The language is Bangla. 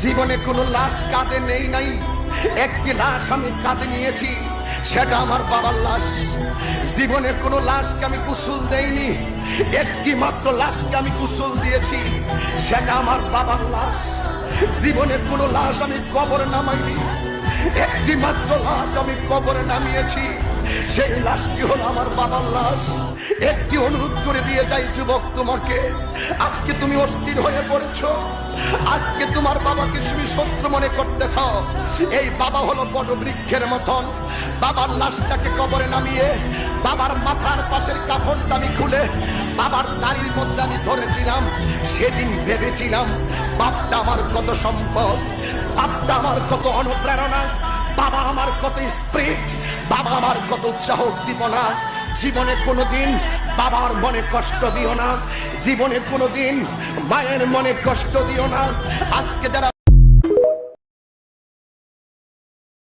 জীবনে কোনো লাশ কাঁধে নেই নাই, একটি লাশ আমি কাঁধে নিয়েছি, সেটা আমার বাবার লাশ। জীবনে কোনো লাশকে আমি গোসল দেইনি, একটি মাত্র লাশকে আমি গোসল দিয়েছি, সেটা আমার বাবার লাশ। জীবনে কোনো লাশ আমি কবরে নামাইনি, একটি মাত্র লাশ আমি কবরে নামিয়েছি, সেই লাশটি হলো আমার বাবার লাশ। একটি অনুরোধ করে দিয়ে যাই যুবক তোমাকে, আজকে তুমি অস্থির হয়ে পড়েছো, আজকে তোমার বাবাকে তুমি শত্রু মনে করতেছ। এই বাবা হলো বড় বৃক্ষের মতন, বাবার লাশটাকে কবরে নামিয়ে বাবার মাথার পাশের কাফনটা আমি খুলে বাবার দাড়ির মধ্যে আমি ধরেছিলাম। সেদিন ভেবেছিলাম বাপটা আমার কত সম্পদ, বাপটা আমার কত অনুপ্রেরণা, বাবা আমার কত স্পিরিট, বাবা আমার কত উৎসাহ উদ্দীপনা। জীবনে কোনোদিন বাবার মনে কষ্ট দিও না, জীবনে কোনোদিন মায়ের মনে কষ্ট দিও না। আজকে যারা